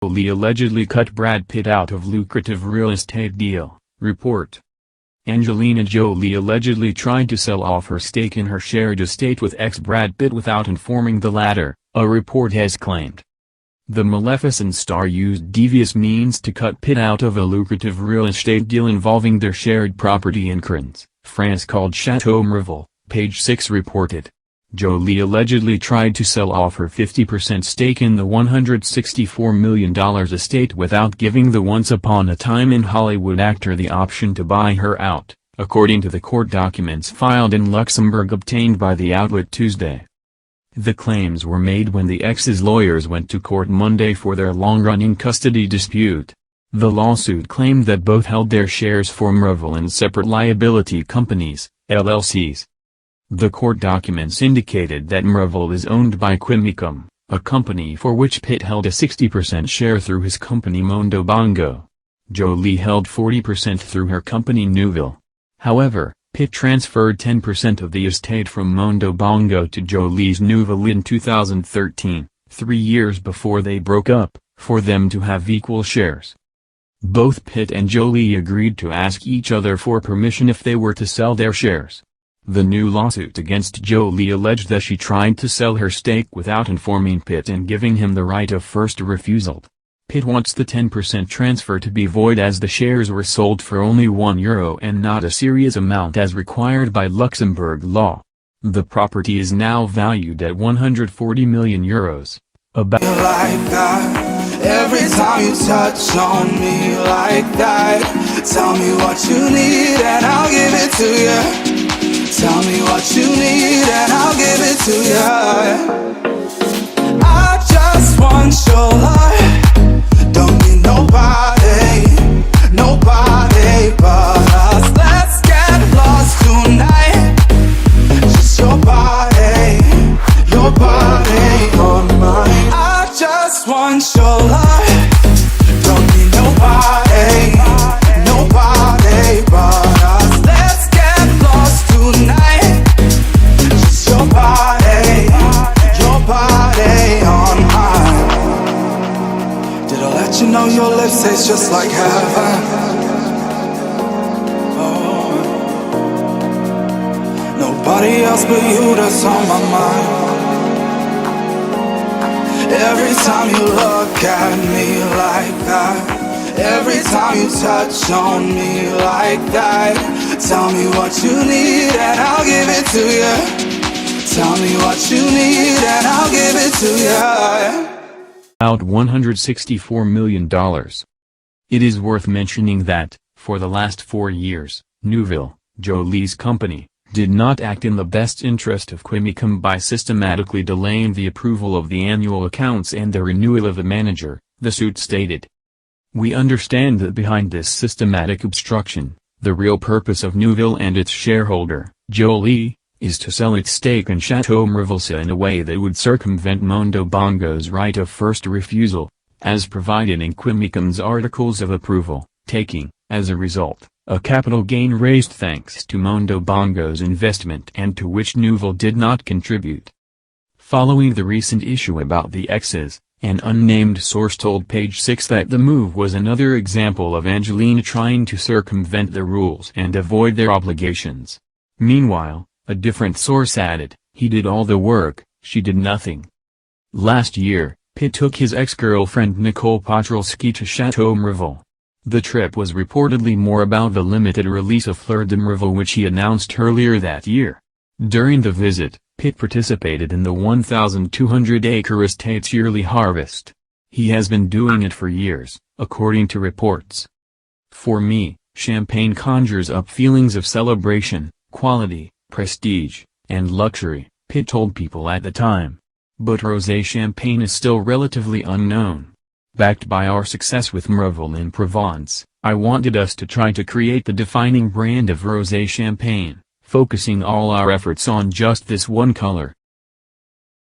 Jolie allegedly cut Brad Pitt out of lucrative real estate deal, report. Angelina Jolie allegedly tried to sell off her stake in her shared estate with ex-Brad Pitt without informing the latter, a report has claimed. The Maleficent star used devious means to cut Pitt out of a lucrative real estate deal involving their shared property in Crans, France called Chateau Miraval, Page 6 reported. Jolie allegedly tried to sell off her 50% stake in the $164 million estate without giving the once-upon-a-time in Hollywood actor the option to buy her out, according to the court documents filed in Luxembourg obtained by the outlet Tuesday. The claims were made when the ex's lawyers went to court Monday for their long-running custody dispute. The lawsuit claimed that both held their shares for Miraval in separate liability companies, LLCs. The court documents indicated that Miraval is owned by Quimicum, a company for which Pitt held a 60% share through his company Mondo Bongo. Jolie held 40% through her company Neuville. However, Pitt transferred 10% of the estate from Mondo Bongo to Jolie's Neuville in 2013, 3 years before they broke up, for them to have equal shares. Both Pitt and Jolie agreed to ask each other for permission if they were to sell their shares. The new lawsuit against Jolie alleged that she tried to sell her stake without informing Pitt and giving him the right of first refusal. Pitt wants the 10% transfer to be void as the shares were sold for only €1 and not a serious amount as required by Luxembourg law. The property is now valued at €140 million. About like that, every time you touch on me like that, tell me what you need and I'll give it to you. Tell me what you need and I'll give it to you. I just want your love, don't need nobody, nobody but us. Let's get lost tonight, just your body on mine. I just want your love, don't need nobody, nobody but us. Let's get lost tonight, just your body on mine. Did I let you know your lips taste just like heaven? Oh, nobody else but you that's on my mind. Every time you look at me like that, every time you touch on me like that, tell me what you need and I'll give it to you. Tell me what you need and I'll give it to you. About $164 million. It is worth mentioning that, for the last 4 years, Neuville, Jolie's company, did not act in the best interest of Quimicum by systematically delaying the approval of the annual accounts and the renewal of the manager, the suit stated. We understand that behind this systematic obstruction, the real purpose of Neuville and its shareholder, Jolie, is to sell its stake in Chateau Miraval in a way that would circumvent Mondo Bongo's right of first refusal, as provided in Quimicum's articles of approval, taking, as a result, a capital gain raised thanks to Mondo Bongo's investment and to which Neuville did not contribute. Following the recent issue about the exes, an unnamed source told Page 6 that the move was another example of Angelina trying to circumvent the rules and avoid their obligations. Meanwhile, a different source added, he did all the work, she did nothing. Last year, Pitt took his ex-girlfriend Nicole Potrolski to Chateau Miraval. The trip was reportedly more about the limited release of Fleur de Miraval which he announced earlier that year. During the visit, Pitt participated in the 1,200-acre estate's yearly harvest. He has been doing it for years, according to reports. For me, champagne conjures up feelings of celebration, quality, prestige, and luxury, Pitt told people at the time. But rosé champagne is still relatively unknown. Backed by our success with Miraval in Provence, I wanted us to try to create the defining brand of rosé champagne, focusing all our efforts on just this one color.